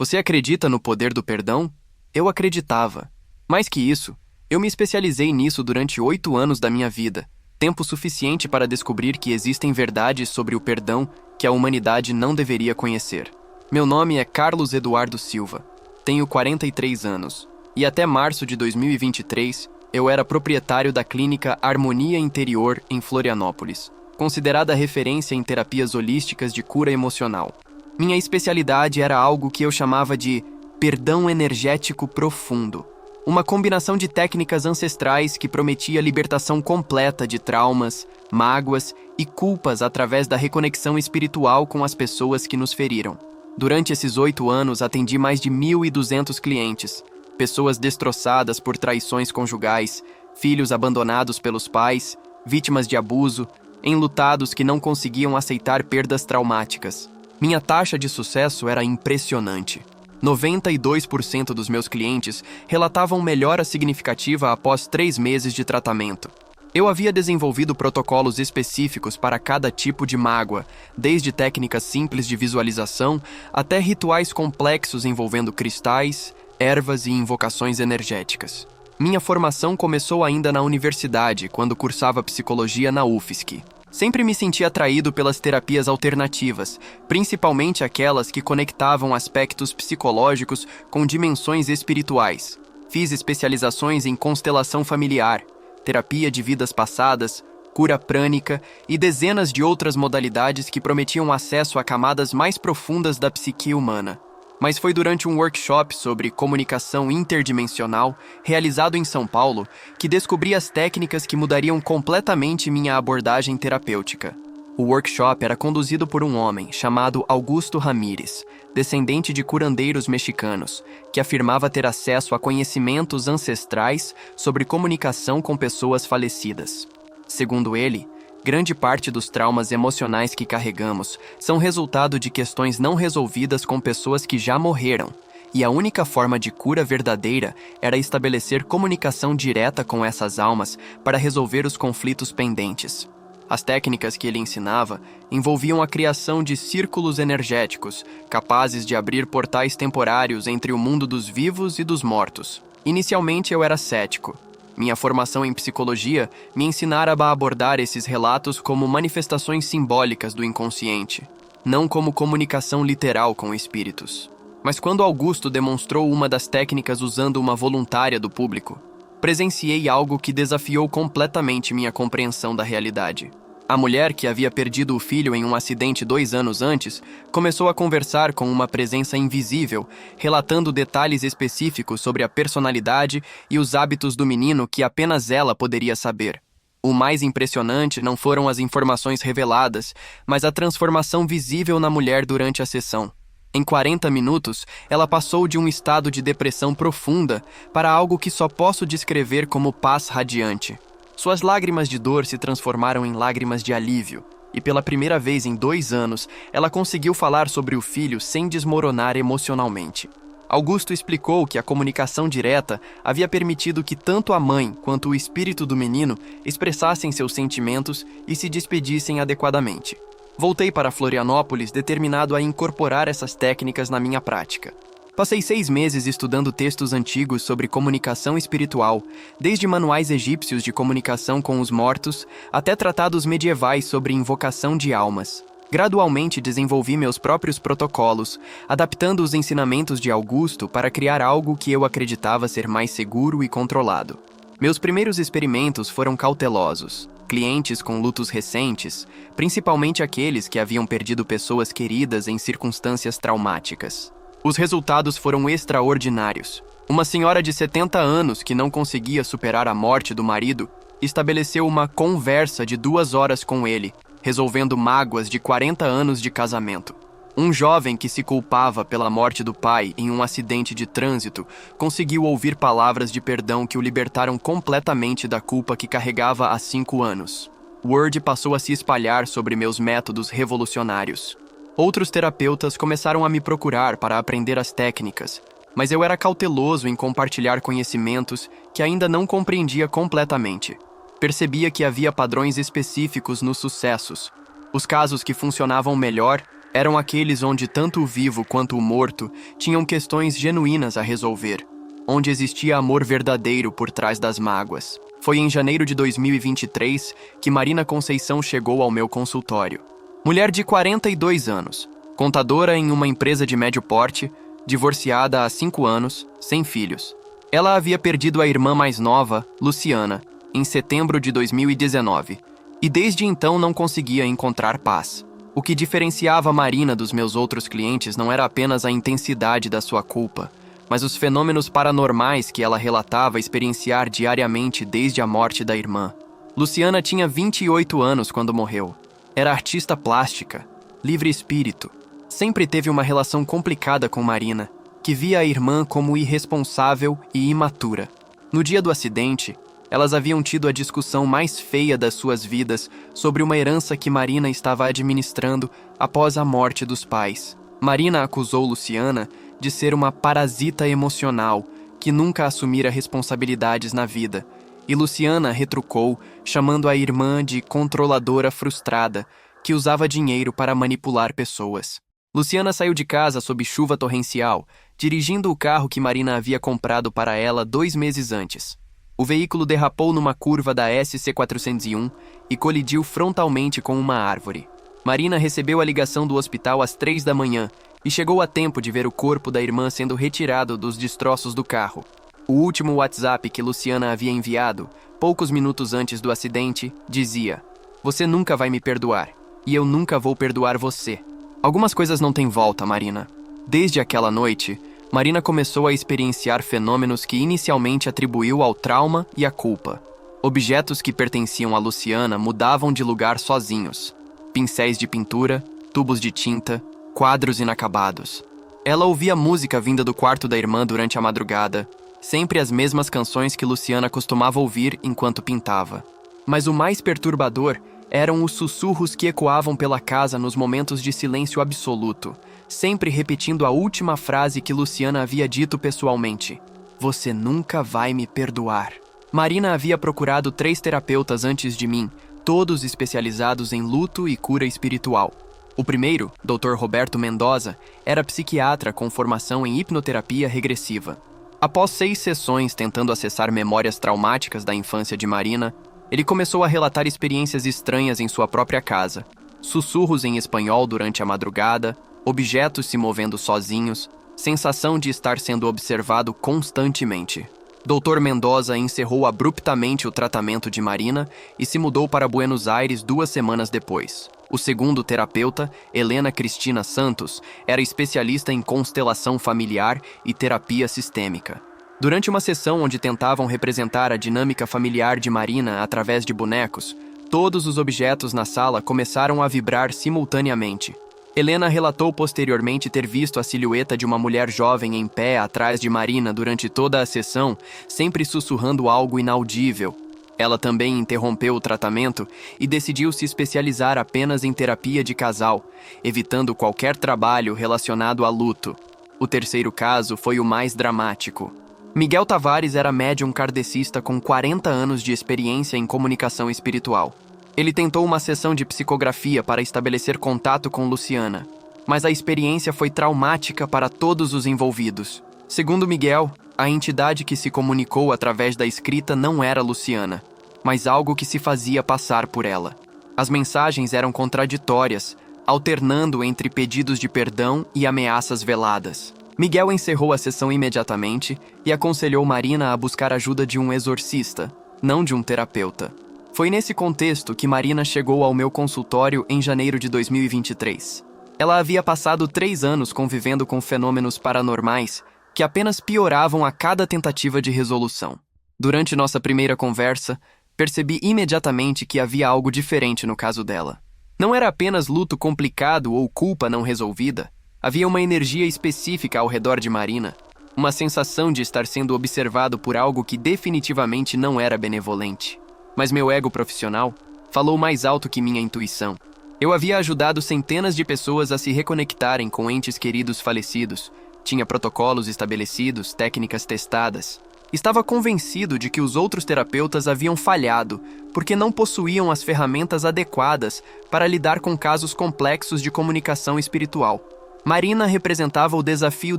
Você acredita no poder do perdão? Eu acreditava. Mais que isso, eu me especializei nisso durante 8 anos da minha vida, tempo suficiente para descobrir que existem verdades sobre o perdão que a humanidade não deveria conhecer. Meu nome é Carlos Eduardo Silva, tenho 43 anos, e até março de 2023 eu era proprietário da clínica Harmonia Interior em Florianópolis, considerada referência em terapias holísticas de cura emocional. Minha especialidade era algo que eu chamava de perdão energético profundo, uma combinação de técnicas ancestrais que prometia libertação completa de traumas, mágoas e culpas através da reconexão espiritual com as pessoas que nos feriram. Durante esses 8 anos, atendi mais de 1.200 clientes, pessoas destroçadas por traições conjugais, filhos abandonados pelos pais, vítimas de abuso, enlutados que não conseguiam aceitar perdas traumáticas. Minha taxa de sucesso era impressionante. 92% dos meus clientes relatavam melhora significativa após 3 meses de tratamento. Eu havia desenvolvido protocolos específicos para cada tipo de mágoa, desde técnicas simples de visualização até rituais complexos envolvendo cristais, ervas e invocações energéticas. Minha formação começou ainda na universidade, quando cursava psicologia na UFSC. Sempre me senti atraído pelas terapias alternativas, principalmente aquelas que conectavam aspectos psicológicos com dimensões espirituais. Fiz especializações em constelação familiar, terapia de vidas passadas, cura prânica e dezenas de outras modalidades que prometiam acesso a camadas mais profundas da psique humana. Mas foi durante um workshop sobre comunicação interdimensional, realizado em São Paulo, que descobri as técnicas que mudariam completamente minha abordagem terapêutica. O workshop era conduzido por um homem chamado Augusto Ramírez, descendente de curandeiros mexicanos, que afirmava ter acesso a conhecimentos ancestrais sobre comunicação com pessoas falecidas. Segundo ele, grande parte dos traumas emocionais que carregamos são resultado de questões não resolvidas com pessoas que já morreram, e a única forma de cura verdadeira era estabelecer comunicação direta com essas almas para resolver os conflitos pendentes. As técnicas que ele ensinava envolviam a criação de círculos energéticos, capazes de abrir portais temporários entre o mundo dos vivos e dos mortos. Inicialmente eu era cético. Minha formação em psicologia me ensinara a abordar esses relatos como manifestações simbólicas do inconsciente, não como comunicação literal com espíritos. Mas quando Augusto demonstrou uma das técnicas usando uma voluntária do público, presenciei algo que desafiou completamente minha compreensão da realidade. A mulher, que havia perdido o filho em um acidente 2 anos antes, começou a conversar com uma presença invisível, relatando detalhes específicos sobre a personalidade e os hábitos do menino que apenas ela poderia saber. O mais impressionante não foram as informações reveladas, mas a transformação visível na mulher durante a sessão. Em 40 minutos, ela passou de um estado de depressão profunda para algo que só posso descrever como paz radiante. Suas lágrimas de dor se transformaram em lágrimas de alívio, e pela primeira vez em 2 anos, ela conseguiu falar sobre o filho sem desmoronar emocionalmente. Augusto explicou que a comunicação direta havia permitido que tanto a mãe quanto o espírito do menino expressassem seus sentimentos e se despedissem adequadamente. Voltei para Florianópolis determinado a incorporar essas técnicas na minha prática. Passei 6 meses estudando textos antigos sobre comunicação espiritual, desde manuais egípcios de comunicação com os mortos até tratados medievais sobre invocação de almas. Gradualmente desenvolvi meus próprios protocolos, adaptando os ensinamentos de Augusto para criar algo que eu acreditava ser mais seguro e controlado. Meus primeiros experimentos foram cautelosos. Clientes com lutos recentes, principalmente aqueles que haviam perdido pessoas queridas em circunstâncias traumáticas. Os resultados foram extraordinários. Uma senhora de 70 anos que não conseguia superar a morte do marido estabeleceu uma conversa de 2 horas com ele, resolvendo mágoas de 40 anos de casamento. Um jovem que se culpava pela morte do pai em um acidente de trânsito conseguiu ouvir palavras de perdão que o libertaram completamente da culpa que carregava há 5 anos. Word passou a se espalhar sobre meus métodos revolucionários. Outros terapeutas começaram a me procurar para aprender as técnicas, mas eu era cauteloso em compartilhar conhecimentos que ainda não compreendia completamente. Percebia que havia padrões específicos nos sucessos. Os casos que funcionavam melhor Eram aqueles onde tanto o vivo quanto o morto tinham questões genuínas a resolver, onde existia amor verdadeiro por trás das mágoas. Foi em janeiro de 2023 que Marina Conceição chegou ao meu consultório. Mulher de 42 anos, contadora em uma empresa de médio porte, divorciada há 5 anos, sem filhos. Ela havia perdido a irmã mais nova, Luciana, em setembro de 2019, e desde então não conseguia encontrar paz. O que diferenciava Marina dos meus outros clientes não era apenas a intensidade da sua culpa, mas os fenômenos paranormais que ela relatava experienciar diariamente desde a morte da irmã. Luciana tinha 28 anos quando morreu. Era artista plástica, livre espírito. Sempre teve uma relação complicada com Marina, que via a irmã como irresponsável e imatura. No dia do acidente, elas haviam tido a discussão mais feia das suas vidas sobre uma herança que Marina estava administrando após a morte dos pais. Marina acusou Luciana de ser uma parasita emocional que nunca assumira responsabilidades na vida, e Luciana retrucou, chamando a irmã de controladora frustrada que usava dinheiro para manipular pessoas. Luciana saiu de casa sob chuva torrencial, dirigindo o carro que Marina havia comprado para ela 2 meses antes. O veículo derrapou numa curva da SC401 e colidiu frontalmente com uma árvore. Marina recebeu a ligação do hospital às 3 da manhã e chegou a tempo de ver o corpo da irmã sendo retirado dos destroços do carro. O último WhatsApp que Luciana havia enviado, poucos minutos antes do acidente, dizia: "Você nunca vai me perdoar, e eu nunca vou perdoar você." Algumas coisas não têm volta, Marina. Desde aquela noite, Marina começou a experienciar fenômenos que inicialmente atribuiu ao trauma e à culpa. Objetos que pertenciam a Luciana mudavam de lugar sozinhos. Pincéis de pintura, tubos de tinta, quadros inacabados. Ela ouvia música vinda do quarto da irmã durante a madrugada, sempre as mesmas canções que Luciana costumava ouvir enquanto pintava. Mas o mais perturbador eram os sussurros que ecoavam pela casa nos momentos de silêncio absoluto, sempre repetindo a última frase que Luciana havia dito pessoalmente: "Você nunca vai me perdoar." Marina havia procurado 3 terapeutas antes de mim, todos especializados em luto e cura espiritual. O primeiro, Dr. Roberto Mendoza, era psiquiatra com formação em hipnoterapia regressiva. Após 6 sessões tentando acessar memórias traumáticas da infância de Marina, ele começou a relatar experiências estranhas em sua própria casa. Sussurros em espanhol durante a madrugada, objetos se movendo sozinhos, sensação de estar sendo observado constantemente. Dr. Mendoza encerrou abruptamente o tratamento de Marina e se mudou para Buenos Aires 2 semanas depois. O segundo terapeuta, Helena Cristina Santos, era especialista em constelação familiar e terapia sistêmica. Durante uma sessão onde tentavam representar a dinâmica familiar de Marina através de bonecos, todos os objetos na sala começaram a vibrar simultaneamente. Helena relatou posteriormente ter visto a silhueta de uma mulher jovem em pé atrás de Marina durante toda a sessão, sempre sussurrando algo inaudível. Ela também interrompeu o tratamento e decidiu se especializar apenas em terapia de casal, evitando qualquer trabalho relacionado a luto. O terceiro caso foi o mais dramático. Miguel Tavares era médium kardecista com 40 anos de experiência em comunicação espiritual. Ele tentou uma sessão de psicografia para estabelecer contato com Luciana, mas a experiência foi traumática para todos os envolvidos. Segundo Miguel, a entidade que se comunicou através da escrita não era Luciana, mas algo que se fazia passar por ela. As mensagens eram contraditórias, alternando entre pedidos de perdão e ameaças veladas. Miguel encerrou a sessão imediatamente e aconselhou Marina a buscar ajuda de um exorcista, não de um terapeuta. Foi nesse contexto que Marina chegou ao meu consultório em janeiro de 2023. Ela havia passado 3 anos convivendo com fenômenos paranormais que apenas pioravam a cada tentativa de resolução. Durante nossa primeira conversa, percebi imediatamente que havia algo diferente no caso dela. Não era apenas luto complicado ou culpa não resolvida. Havia uma energia específica ao redor de Marina, uma sensação de estar sendo observado por algo que definitivamente não era benevolente. Mas meu ego profissional falou mais alto que minha intuição. Eu havia ajudado centenas de pessoas a se reconectarem com entes queridos falecidos, tinha protocolos estabelecidos, técnicas testadas. Estava convencido de que os outros terapeutas haviam falhado, porque não possuíam as ferramentas adequadas para lidar com casos complexos de comunicação espiritual. Marina representava o desafio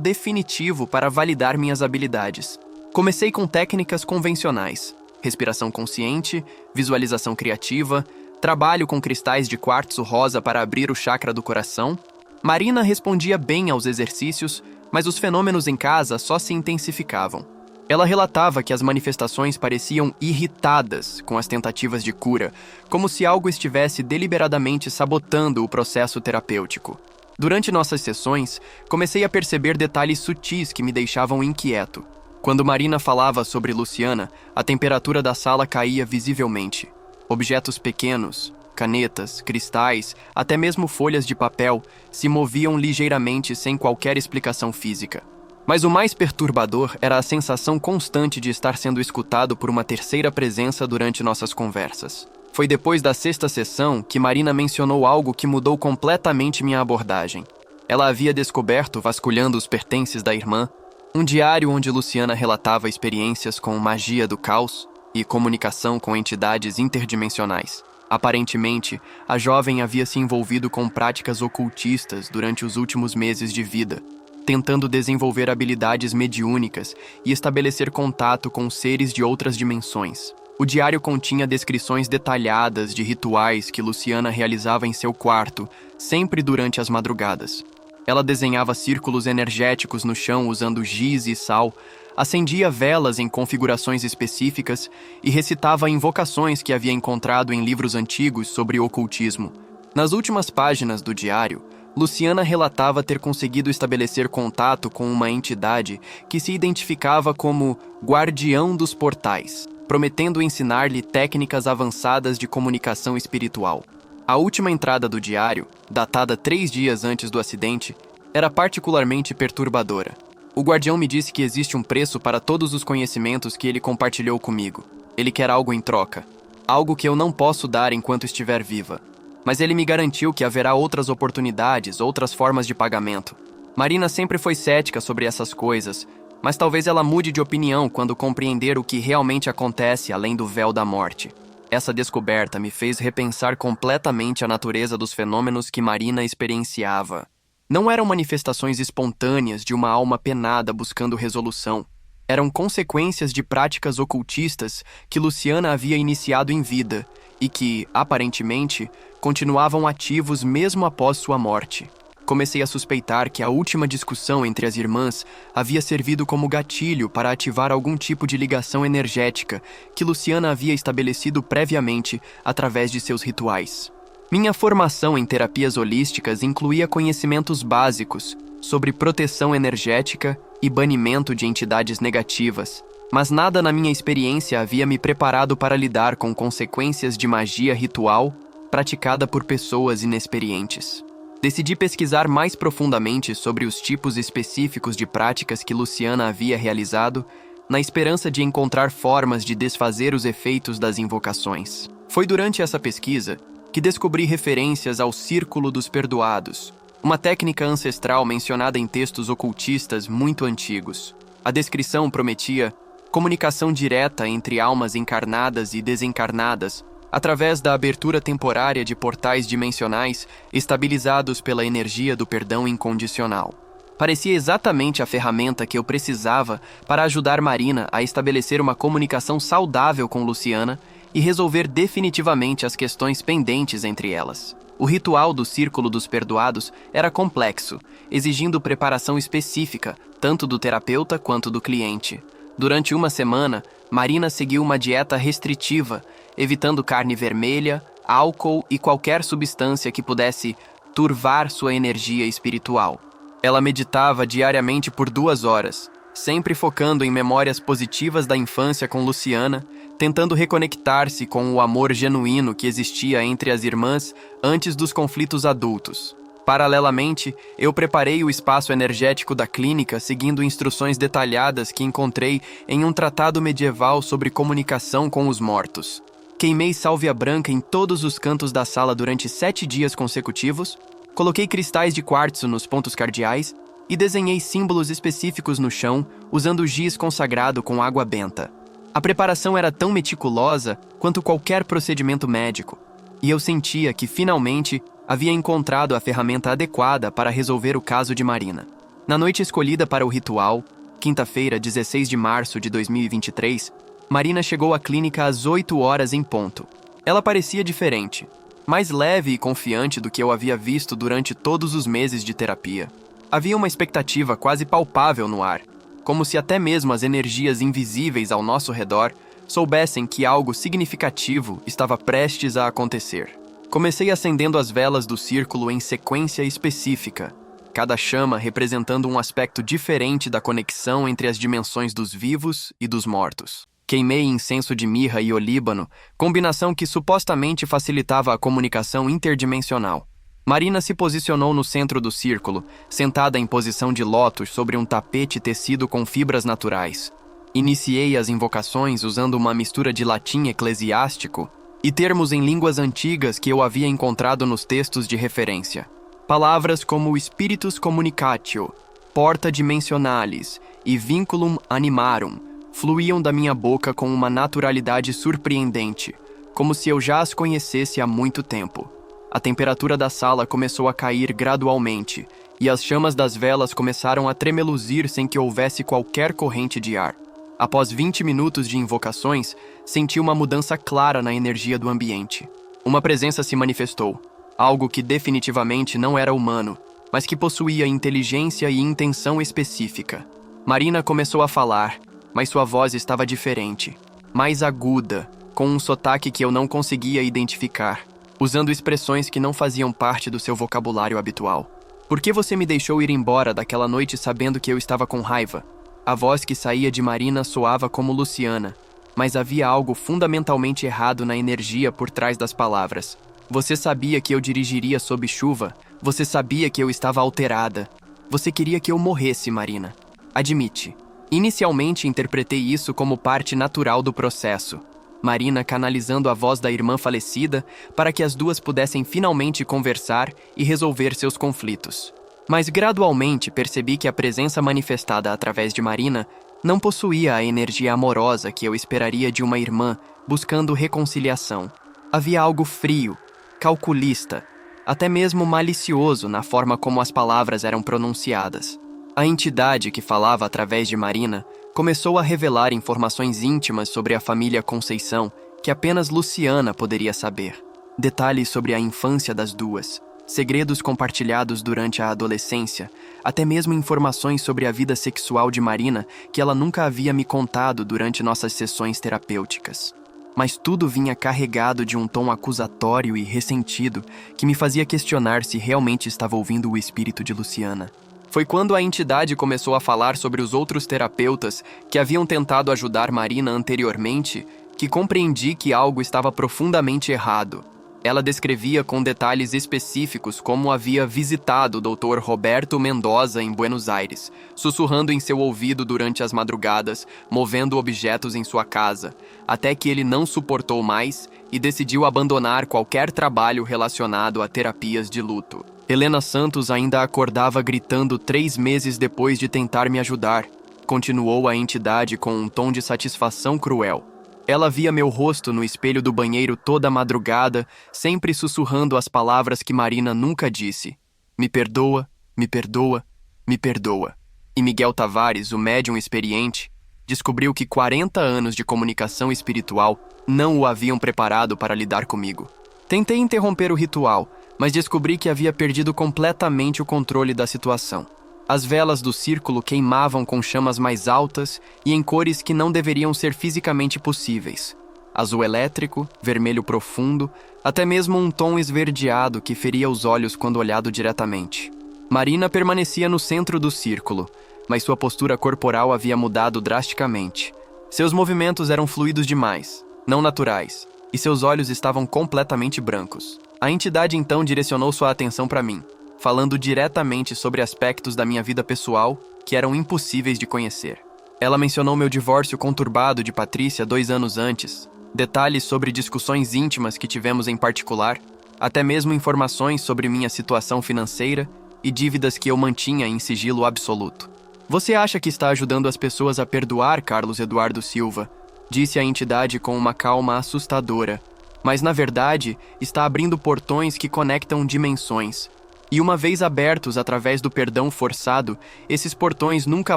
definitivo para validar minhas habilidades. Comecei com técnicas convencionais: respiração consciente, visualização criativa, trabalho com cristais de quartzo rosa para abrir o chakra do coração. Marina respondia bem aos exercícios, mas os fenômenos em casa só se intensificavam. Ela relatava que as manifestações pareciam irritadas com as tentativas de cura, como se algo estivesse deliberadamente sabotando o processo terapêutico. Durante nossas sessões, comecei a perceber detalhes sutis que me deixavam inquieto. Quando Marina falava sobre Luciana, a temperatura da sala caía visivelmente. Objetos pequenos, canetas, cristais, até mesmo folhas de papel, se moviam ligeiramente sem qualquer explicação física. Mas o mais perturbador era a sensação constante de estar sendo escutado por uma terceira presença durante nossas conversas. Foi depois da sexta sessão que Marina mencionou algo que mudou completamente minha abordagem. Ela havia descoberto, vasculhando os pertences da irmã, um diário onde Luciana relatava experiências com magia do caos e comunicação com entidades interdimensionais. Aparentemente, a jovem havia se envolvido com práticas ocultistas durante os últimos meses de vida, tentando desenvolver habilidades mediúnicas e estabelecer contato com seres de outras dimensões. O diário continha descrições detalhadas de rituais que Luciana realizava em seu quarto, sempre durante as madrugadas. Ela desenhava círculos energéticos no chão usando giz e sal, acendia velas em configurações específicas e recitava invocações que havia encontrado em livros antigos sobre ocultismo. Nas últimas páginas do diário, Luciana relatava ter conseguido estabelecer contato com uma entidade que se identificava como Guardião dos Portais, prometendo ensinar-lhe técnicas avançadas de comunicação espiritual. A última entrada do diário, datada 3 dias antes do acidente, era particularmente perturbadora. O guardião me disse que existe um preço para todos os conhecimentos que ele compartilhou comigo. Ele quer algo em troca, algo que eu não posso dar enquanto estiver viva. Mas ele me garantiu que haverá outras oportunidades, outras formas de pagamento. Marina sempre foi cética sobre essas coisas, mas talvez ela mude de opinião quando compreender o que realmente acontece além do véu da morte. Essa descoberta me fez repensar completamente a natureza dos fenômenos que Marina experienciava. Não eram manifestações espontâneas de uma alma penada buscando resolução. Eram consequências de práticas ocultistas que Luciana havia iniciado em vida e que, aparentemente, continuavam ativos mesmo após sua morte. Comecei a suspeitar que a última discussão entre as irmãs havia servido como gatilho para ativar algum tipo de ligação energética que Luciana havia estabelecido previamente através de seus rituais. Minha formação em terapias holísticas incluía conhecimentos básicos sobre proteção energética e banimento de entidades negativas, mas nada na minha experiência havia me preparado para lidar com consequências de magia ritual praticada por pessoas inexperientes. Decidi pesquisar mais profundamente sobre os tipos específicos de práticas que Luciana havia realizado, na esperança de encontrar formas de desfazer os efeitos das invocações. Foi durante essa pesquisa que descobri referências ao Círculo dos Perdoados, uma técnica ancestral mencionada em textos ocultistas muito antigos. A descrição prometia comunicação direta entre almas encarnadas e desencarnadas, através da abertura temporária de portais dimensionais estabilizados pela energia do perdão incondicional. Parecia exatamente a ferramenta que eu precisava para ajudar Marina a estabelecer uma comunicação saudável com Luciana e resolver definitivamente as questões pendentes entre elas. O ritual do Círculo dos Perdoados era complexo, exigindo preparação específica, tanto do terapeuta quanto do cliente. Durante uma semana, Marina seguiu uma dieta restritiva, evitando carne vermelha, álcool e qualquer substância que pudesse turvar sua energia espiritual. Ela meditava diariamente por 2 horas, sempre focando em memórias positivas da infância com Luciana, tentando reconectar-se com o amor genuíno que existia entre as irmãs antes dos conflitos adultos. Paralelamente, eu preparei o espaço energético da clínica seguindo instruções detalhadas que encontrei em um tratado medieval sobre comunicação com os mortos. Queimei sálvia branca em todos os cantos da sala durante 7 dias consecutivos, coloquei cristais de quartzo nos pontos cardeais e desenhei símbolos específicos no chão usando giz consagrado com água benta. A preparação era tão meticulosa quanto qualquer procedimento médico, e eu sentia que, finalmente, havia encontrado a ferramenta adequada para resolver o caso de Marina. Na noite escolhida para o ritual, quinta-feira, 16 de março de 2023, Marina chegou à clínica às 8 horas em ponto. Ela parecia diferente, mais leve e confiante do que eu havia visto durante todos os meses de terapia. Havia uma expectativa quase palpável no ar, como se até mesmo as energias invisíveis ao nosso redor soubessem que algo significativo estava prestes a acontecer. Comecei acendendo as velas do círculo em sequência específica, cada chama representando um aspecto diferente da conexão entre as dimensões dos vivos e dos mortos. Queimei incenso de mirra e olíbano, combinação que supostamente facilitava a comunicação interdimensional. Marina se posicionou no centro do círculo, sentada em posição de lótus sobre um tapete tecido com fibras naturais. Iniciei as invocações usando uma mistura de latim eclesiástico e termos em línguas antigas que eu havia encontrado nos textos de referência. Palavras como Spiritus Communicatio, Porta Dimensionalis e Vinculum Animarum fluíam da minha boca com uma naturalidade surpreendente, como se eu já as conhecesse há muito tempo. A temperatura da sala começou a cair gradualmente, e as chamas das velas começaram a tremeluzir sem que houvesse qualquer corrente de ar. Após 20 minutos de invocações, senti uma mudança clara na energia do ambiente. Uma presença se manifestou, algo que definitivamente não era humano, mas que possuía inteligência e intenção específica. Marina começou a falar, mas sua voz estava diferente, mais aguda, com um sotaque que eu não conseguia identificar, usando expressões que não faziam parte do seu vocabulário habitual. Por que você me deixou ir embora daquela noite sabendo que eu estava com raiva? A voz que saía de Marina soava como Luciana, mas havia algo fundamentalmente errado na energia por trás das palavras. Você sabia que eu dirigiria sob chuva? Você sabia que eu estava alterada? Você queria que eu morresse, Marina. Admite. Inicialmente interpretei isso como parte natural do processo. Marina canalizando a voz da irmã falecida para que as duas pudessem finalmente conversar e resolver seus conflitos. Mas gradualmente percebi que a presença manifestada através de Marina não possuía a energia amorosa que eu esperaria de uma irmã buscando reconciliação. Havia algo frio, calculista, até mesmo malicioso na forma como as palavras eram pronunciadas. A entidade que falava através de Marina começou a revelar informações íntimas sobre a família Conceição que apenas Luciana poderia saber. Detalhes sobre a infância das duas, segredos compartilhados durante a adolescência, até mesmo informações sobre a vida sexual de Marina que ela nunca havia me contado durante nossas sessões terapêuticas. Mas tudo vinha carregado de um tom acusatório e ressentido que me fazia questionar se realmente estava ouvindo o espírito de Luciana. Foi quando a entidade começou a falar sobre os outros terapeutas que haviam tentado ajudar Marina anteriormente que compreendi que algo estava profundamente errado. Ela descrevia com detalhes específicos como havia visitado o Dr. Roberto Mendoza em Buenos Aires, sussurrando em seu ouvido durante as madrugadas, movendo objetos em sua casa, até que ele não suportou mais e decidiu abandonar qualquer trabalho relacionado a terapias de luto. Helena Santos ainda acordava gritando 3 meses depois de tentar me ajudar, continuou a entidade com um tom de satisfação cruel. Ela via meu rosto no espelho do banheiro toda a madrugada, sempre sussurrando as palavras que Marina nunca disse. Me perdoa, me perdoa, me perdoa. E Miguel Tavares, o médium experiente, descobriu que 40 anos de comunicação espiritual não o haviam preparado para lidar comigo. Tentei interromper o ritual, mas descobri que havia perdido completamente o controle da situação. As velas do círculo queimavam com chamas mais altas e em cores que não deveriam ser fisicamente possíveis. Azul elétrico, vermelho profundo, até mesmo um tom esverdeado que feria os olhos quando olhado diretamente. Marina permanecia no centro do círculo, mas sua postura corporal havia mudado drasticamente. Seus movimentos eram fluidos demais, não naturais, e seus olhos estavam completamente brancos. A entidade então direcionou sua atenção para mim, falando diretamente sobre aspectos da minha vida pessoal que eram impossíveis de conhecer. Ela mencionou meu divórcio conturbado de Patrícia 2 anos antes, detalhes sobre discussões íntimas que tivemos em particular, até mesmo informações sobre minha situação financeira e dívidas que eu mantinha em sigilo absoluto. Você acha que está ajudando as pessoas a perdoar, Carlos Eduardo Silva? Disse a entidade com uma calma assustadora. Mas, na verdade, está abrindo portões que conectam dimensões. E uma vez abertos através do perdão forçado, esses portões nunca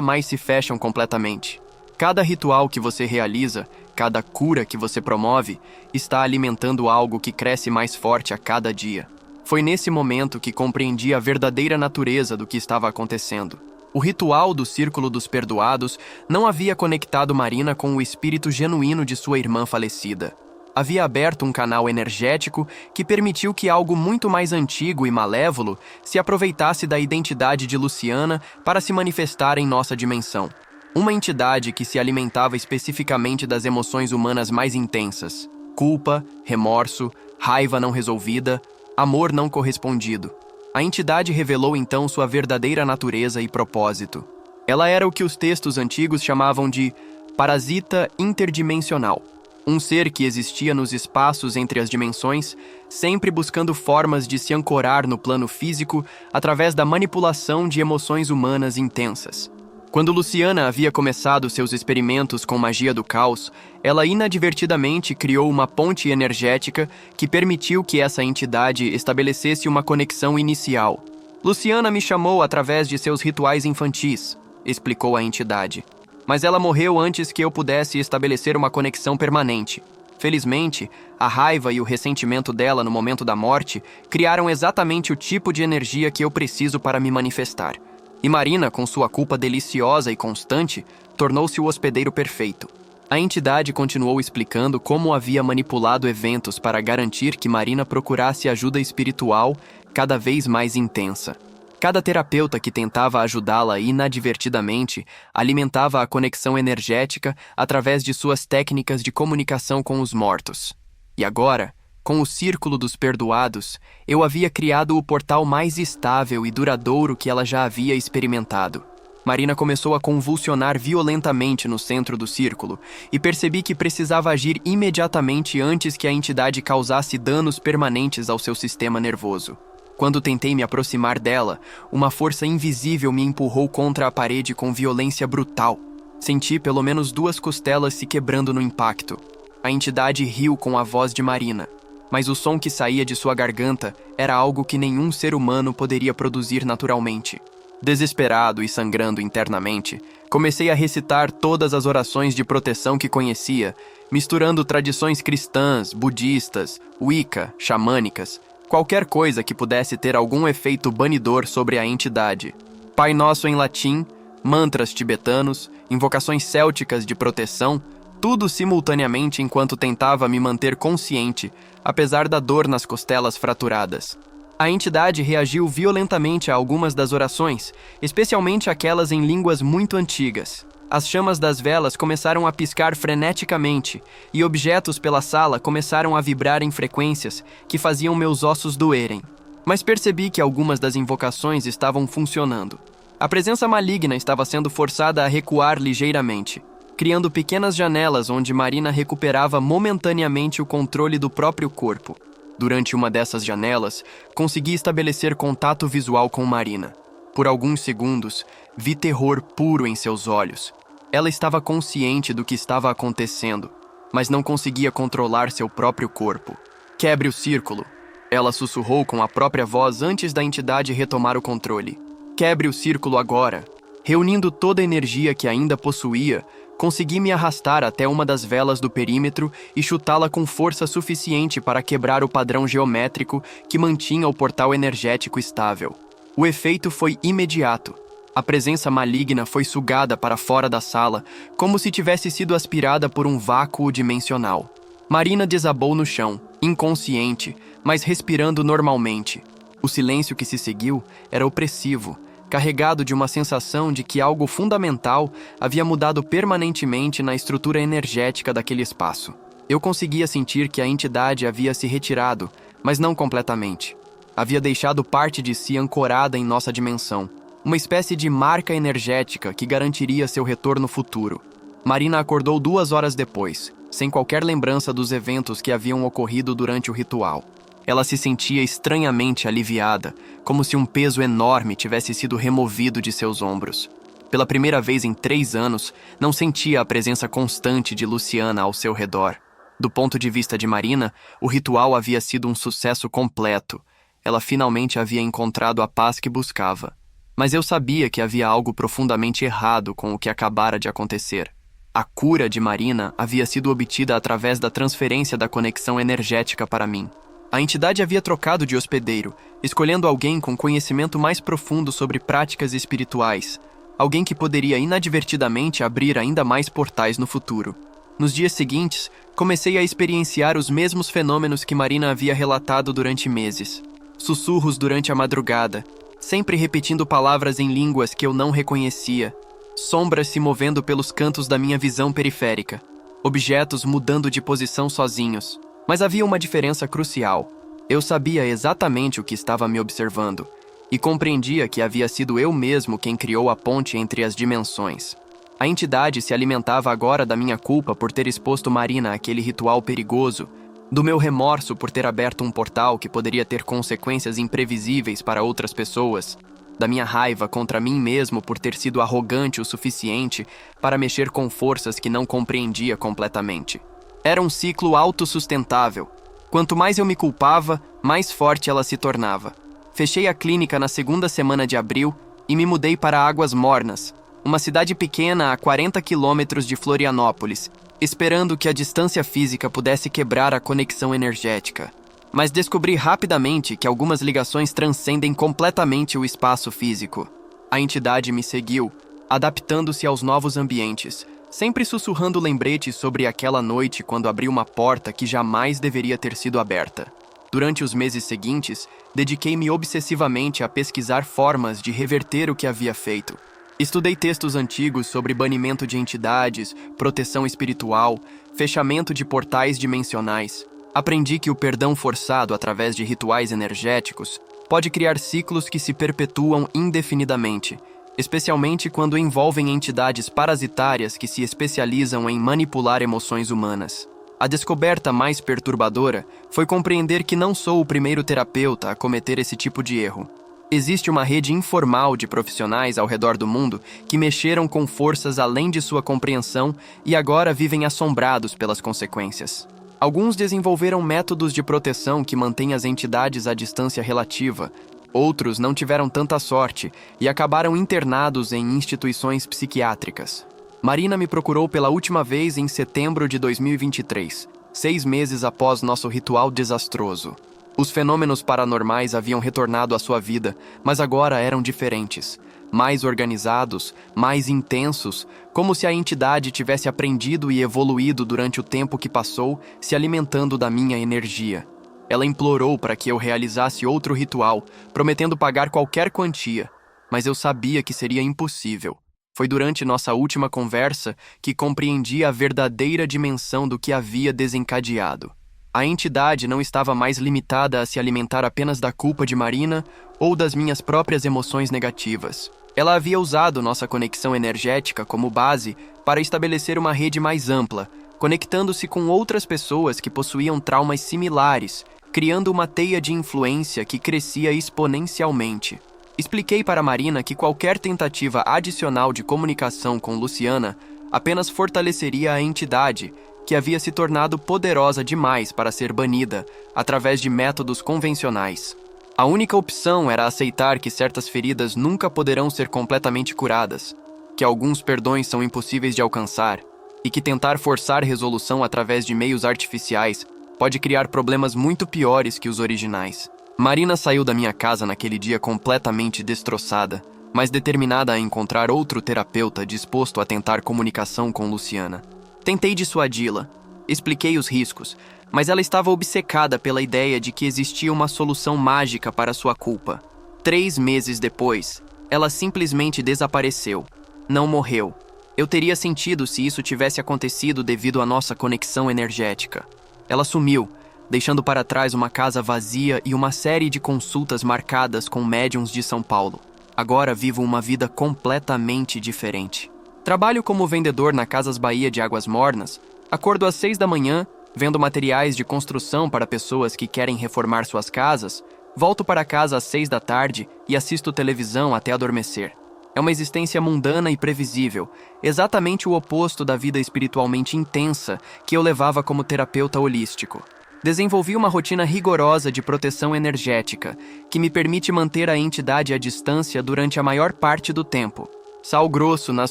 mais se fecham completamente. Cada ritual que você realiza, cada cura que você promove, está alimentando algo que cresce mais forte a cada dia. Foi nesse momento que compreendi a verdadeira natureza do que estava acontecendo. O ritual do Círculo dos Perdoados não havia conectado Marina com o espírito genuíno de sua irmã falecida. Havia aberto um canal energético que permitiu que algo muito mais antigo e malévolo se aproveitasse da identidade de Luciana para se manifestar em nossa dimensão. Uma entidade que se alimentava especificamente das emoções humanas mais intensas: culpa, remorso, raiva não resolvida, amor não correspondido. A entidade revelou então sua verdadeira natureza e propósito. Ela era o que os textos antigos chamavam de parasita interdimensional, um ser que existia nos espaços entre as dimensões, sempre buscando formas de se ancorar no plano físico através da manipulação de emoções humanas intensas. Quando Luciana havia começado seus experimentos com magia do caos, ela inadvertidamente criou uma ponte energética que permitiu que essa entidade estabelecesse uma conexão inicial. Luciana me chamou através de seus rituais infantis, explicou a entidade. Mas ela morreu antes que eu pudesse estabelecer uma conexão permanente. Felizmente, a raiva e o ressentimento dela no momento da morte criaram exatamente o tipo de energia que eu preciso para me manifestar. E Marina, com sua culpa deliciosa e constante, tornou-se o hospedeiro perfeito. A entidade continuou explicando como havia manipulado eventos para garantir que Marina procurasse ajuda espiritual cada vez mais intensa. Cada terapeuta que tentava ajudá-la inadvertidamente alimentava a conexão energética através de suas técnicas de comunicação com os mortos. E agora, com o Círculo dos Perdoados, eu havia criado o portal mais estável e duradouro que ela já havia experimentado. Marina começou a convulsionar violentamente no centro do círculo e percebi que precisava agir imediatamente antes que a entidade causasse danos permanentes ao seu sistema nervoso. Quando tentei me aproximar dela, uma força invisível me empurrou contra a parede com violência brutal. Senti pelo menos 2 costelas se quebrando no impacto. A entidade riu com a voz de Marina, mas o som que saía de sua garganta era algo que nenhum ser humano poderia produzir naturalmente. Desesperado e sangrando internamente, comecei a recitar todas as orações de proteção que conhecia, misturando tradições cristãs, budistas, wicca, xamânicas, qualquer coisa que pudesse ter algum efeito banidor sobre a entidade. Pai Nosso em latim, mantras tibetanos, invocações célticas de proteção, tudo simultaneamente enquanto tentava me manter consciente, apesar da dor nas costelas fraturadas. A entidade reagiu violentamente a algumas das orações, especialmente aquelas em línguas muito antigas. As chamas das velas começaram a piscar freneticamente, e objetos pela sala começaram a vibrar em frequências que faziam meus ossos doerem. Mas percebi que algumas das invocações estavam funcionando. A presença maligna estava sendo forçada a recuar ligeiramente, criando pequenas janelas onde Marina recuperava momentaneamente o controle do próprio corpo. Durante uma dessas janelas, consegui estabelecer contato visual com Marina. Por alguns segundos, vi terror puro em seus olhos. Ela estava consciente do que estava acontecendo, mas não conseguia controlar seu próprio corpo. "Quebre o círculo", ela sussurrou com a própria voz antes da entidade retomar o controle. "Quebre o círculo agora." Reunindo toda a energia que ainda possuía, consegui me arrastar até uma das velas do perímetro e chutá-la com força suficiente para quebrar o padrão geométrico que mantinha o portal energético estável. O efeito foi imediato. A presença maligna foi sugada para fora da sala, como se tivesse sido aspirada por um vácuo dimensional. Marina desabou no chão, inconsciente, mas respirando normalmente. O silêncio que se seguiu era opressivo, carregado de uma sensação de que algo fundamental havia mudado permanentemente na estrutura energética daquele espaço. Eu conseguia sentir que a entidade havia se retirado, mas não completamente. Havia deixado parte de si ancorada em nossa dimensão, uma espécie de marca energética que garantiria seu retorno futuro. Marina acordou 2 horas depois, sem qualquer lembrança dos eventos que haviam ocorrido durante o ritual. Ela se sentia estranhamente aliviada, como se um peso enorme tivesse sido removido de seus ombros. Pela primeira vez em 3 anos, não sentia a presença constante de Luciana ao seu redor. Do ponto de vista de Marina, o ritual havia sido um sucesso completo. Ela finalmente havia encontrado a paz que buscava. Mas eu sabia que havia algo profundamente errado com o que acabara de acontecer. A cura de Marina havia sido obtida através da transferência da conexão energética para mim. A entidade havia trocado de hospedeiro, escolhendo alguém com conhecimento mais profundo sobre práticas espirituais, alguém que poderia inadvertidamente abrir ainda mais portais no futuro. Nos dias seguintes, comecei a experienciar os mesmos fenômenos que Marina havia relatado durante meses. Sussurros durante a madrugada, sempre repetindo palavras em línguas que eu não reconhecia, sombras se movendo pelos cantos da minha visão periférica, objetos mudando de posição sozinhos. Mas havia uma diferença crucial. Eu sabia exatamente o que estava me observando, e compreendia que havia sido eu mesmo quem criou a ponte entre as dimensões. A entidade se alimentava agora da minha culpa por ter exposto Marina àquele ritual perigoso, do meu remorso por ter aberto um portal que poderia ter consequências imprevisíveis para outras pessoas, da minha raiva contra mim mesmo por ter sido arrogante o suficiente para mexer com forças que não compreendia completamente. Era um ciclo autossustentável. Quanto mais eu me culpava, mais forte ela se tornava. Fechei a clínica na 2ª semana de abril e me mudei para Águas Mornas, uma cidade pequena a 40 quilômetros de Florianópolis, esperando que a distância física pudesse quebrar a conexão energética. Mas descobri rapidamente que algumas ligações transcendem completamente o espaço físico. A entidade me seguiu, adaptando-se aos novos ambientes, sempre sussurrando lembretes sobre aquela noite quando abri uma porta que jamais deveria ter sido aberta. Durante os meses seguintes, dediquei-me obsessivamente a pesquisar formas de reverter o que havia feito. Estudei textos antigos sobre banimento de entidades, proteção espiritual, fechamento de portais dimensionais. Aprendi que o perdão forçado através de rituais energéticos pode criar ciclos que se perpetuam indefinidamente, especialmente quando envolvem entidades parasitárias que se especializam em manipular emoções humanas. A descoberta mais perturbadora foi compreender que não sou o primeiro terapeuta a cometer esse tipo de erro. Existe uma rede informal de profissionais ao redor do mundo que mexeram com forças além de sua compreensão e agora vivem assombrados pelas consequências. Alguns desenvolveram métodos de proteção que mantêm as entidades à distância relativa. Outros não tiveram tanta sorte e acabaram internados em instituições psiquiátricas. Marina me procurou pela última vez em setembro de 2023, 6 meses após nosso ritual desastroso. Os fenômenos paranormais haviam retornado à sua vida, mas agora eram diferentes. Mais organizados, mais intensos, como se a entidade tivesse aprendido e evoluído durante o tempo que passou, se alimentando da minha energia. Ela implorou para que eu realizasse outro ritual, prometendo pagar qualquer quantia, mas eu sabia que seria impossível. Foi durante nossa última conversa que compreendi a verdadeira dimensão do que havia desencadeado. A entidade não estava mais limitada a se alimentar apenas da culpa de Marina ou das minhas próprias emoções negativas. Ela havia usado nossa conexão energética como base para estabelecer uma rede mais ampla, conectando-se com outras pessoas que possuíam traumas similares, criando uma teia de influência que crescia exponencialmente. Expliquei para Marina que qualquer tentativa adicional de comunicação com Luciana apenas fortaleceria a entidade, que havia se tornado poderosa demais para ser banida através de métodos convencionais. A única opção era aceitar que certas feridas nunca poderão ser completamente curadas, que alguns perdões são impossíveis de alcançar e que tentar forçar resolução através de meios artificiais pode criar problemas muito piores que os originais. Marina saiu da minha casa naquele dia completamente destroçada, mas determinada a encontrar outro terapeuta disposto a tentar comunicação com Luciana. Tentei dissuadi-la, expliquei os riscos, mas ela estava obcecada pela ideia de que existia uma solução mágica para sua culpa. 3 meses depois, ela simplesmente desapareceu. Não morreu. Eu teria sentido se isso tivesse acontecido devido à nossa conexão energética. Ela sumiu, deixando para trás uma casa vazia e uma série de consultas marcadas com médiums de São Paulo. Agora vivo uma vida completamente diferente. Trabalho como vendedor na Casas Bahia de Águas Mornas, acordo às 6 da manhã Vendo materiais de construção para pessoas que querem reformar suas casas, volto para casa às 6 da tarde e assisto televisão até adormecer. É uma existência mundana e previsível, exatamente o oposto da vida espiritualmente intensa que eu levava como terapeuta holístico. Desenvolvi uma rotina rigorosa de proteção energética, que me permite manter a entidade à distância durante a maior parte do tempo. Sal grosso nas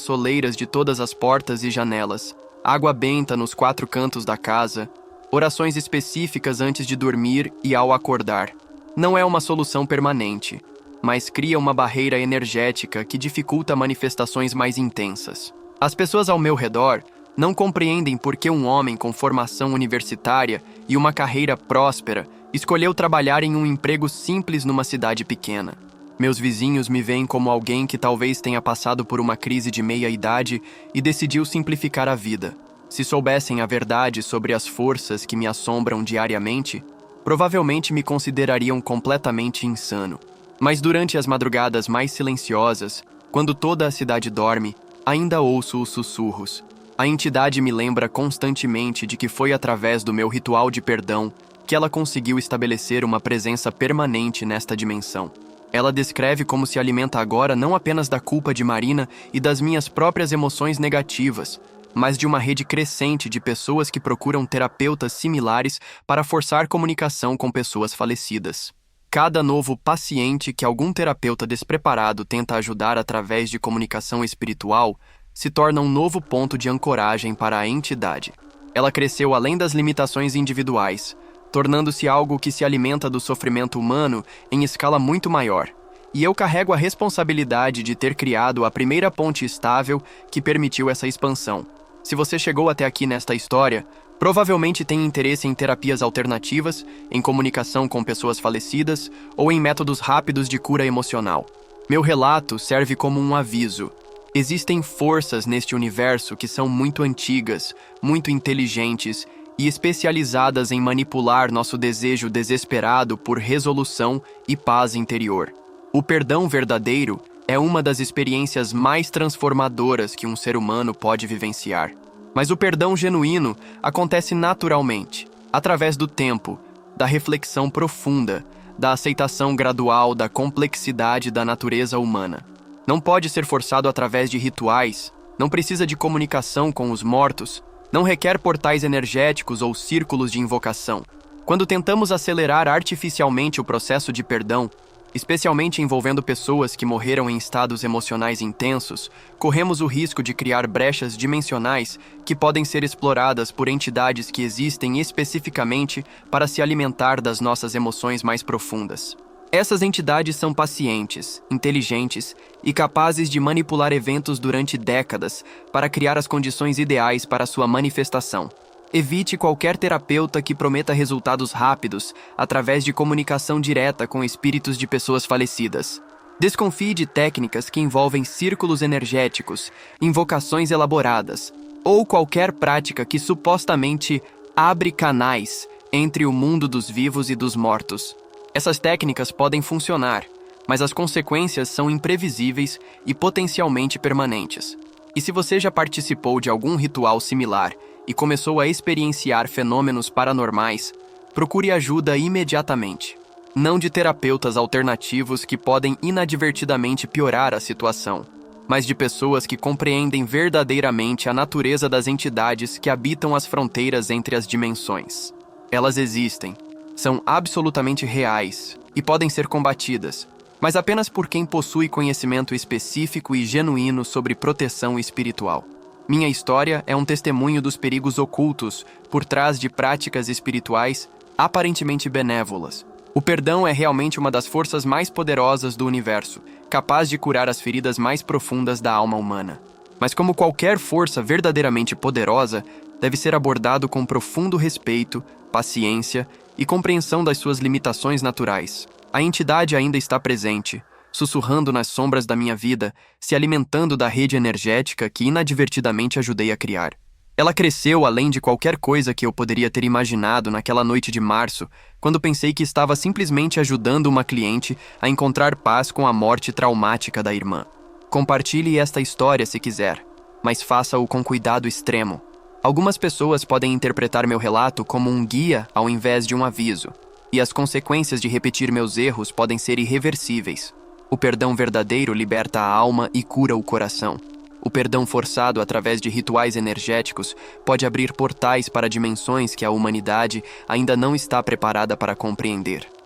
soleiras de todas as portas e janelas, água benta nos 4 cantos da casa, orações específicas antes de dormir e ao acordar. Não é uma solução permanente, mas cria uma barreira energética que dificulta manifestações mais intensas. As pessoas ao meu redor não compreendem por que um homem com formação universitária e uma carreira próspera escolheu trabalhar em um emprego simples numa cidade pequena. Meus vizinhos me veem como alguém que talvez tenha passado por uma crise de meia-idade e decidiu simplificar a vida. Se soubessem a verdade sobre as forças que me assombram diariamente, provavelmente me considerariam completamente insano. Mas durante as madrugadas mais silenciosas, quando toda a cidade dorme, ainda ouço os sussurros. A entidade me lembra constantemente de que foi através do meu ritual de perdão que ela conseguiu estabelecer uma presença permanente nesta dimensão. Ela descreve como se alimenta agora não apenas da culpa de Marina e das minhas próprias emoções negativas, mas de uma rede crescente de pessoas que procuram terapeutas similares para forçar comunicação com pessoas falecidas. Cada novo paciente que algum terapeuta despreparado tenta ajudar através de comunicação espiritual se torna um novo ponto de ancoragem para a entidade. Ela cresceu além das limitações individuais, tornando-se algo que se alimenta do sofrimento humano em escala muito maior. E eu carrego a responsabilidade de ter criado a primeira ponte estável que permitiu essa expansão. Se você chegou até aqui nesta história, provavelmente tem interesse em terapias alternativas, em comunicação com pessoas falecidas ou em métodos rápidos de cura emocional. Meu relato serve como um aviso. Existem forças neste universo que são muito antigas, muito inteligentes e especializadas em manipular nosso desejo desesperado por resolução e paz interior. O perdão verdadeiro é uma das experiências mais transformadoras que um ser humano pode vivenciar. Mas o perdão genuíno acontece naturalmente, através do tempo, da reflexão profunda, da aceitação gradual da complexidade da natureza humana. Não pode ser forçado através de rituais, não precisa de comunicação com os mortos, não requer portais energéticos ou círculos de invocação. Quando tentamos acelerar artificialmente o processo de perdão, especialmente envolvendo pessoas que morreram em estados emocionais intensos, corremos o risco de criar brechas dimensionais que podem ser exploradas por entidades que existem especificamente para se alimentar das nossas emoções mais profundas. Essas entidades são pacientes, inteligentes e capazes de manipular eventos durante décadas para criar as condições ideais para sua manifestação. Evite qualquer terapeuta que prometa resultados rápidos através de comunicação direta com espíritos de pessoas falecidas. Desconfie de técnicas que envolvem círculos energéticos, invocações elaboradas ou qualquer prática que supostamente abre canais entre o mundo dos vivos e dos mortos. Essas técnicas podem funcionar, mas as consequências são imprevisíveis e potencialmente permanentes. E se você já participou de algum ritual similar e começou a experienciar fenômenos paranormais, procure ajuda imediatamente. Não de terapeutas alternativos que podem inadvertidamente piorar a situação, mas de pessoas que compreendem verdadeiramente a natureza das entidades que habitam as fronteiras entre as dimensões. Elas existem, são absolutamente reais e podem ser combatidas, mas apenas por quem possui conhecimento específico e genuíno sobre proteção espiritual. Minha história é um testemunho dos perigos ocultos por trás de práticas espirituais aparentemente benévolas. O perdão é realmente uma das forças mais poderosas do universo, capaz de curar as feridas mais profundas da alma humana. Mas como qualquer força verdadeiramente poderosa, deve ser abordado com profundo respeito, paciência e compreensão das suas limitações naturais. A entidade ainda está presente, sussurrando nas sombras da minha vida, se alimentando da rede energética que inadvertidamente ajudei a criar. Ela cresceu além de qualquer coisa que eu poderia ter imaginado naquela noite de março, quando pensei que estava simplesmente ajudando uma cliente a encontrar paz com a morte traumática da irmã. Compartilhe esta história se quiser, mas faça-o com cuidado extremo. Algumas pessoas podem interpretar meu relato como um guia ao invés de um aviso, e as consequências de repetir meus erros podem ser irreversíveis. O perdão verdadeiro liberta a alma e cura o coração. O perdão forçado através de rituais energéticos pode abrir portais para dimensões que a humanidade ainda não está preparada para compreender.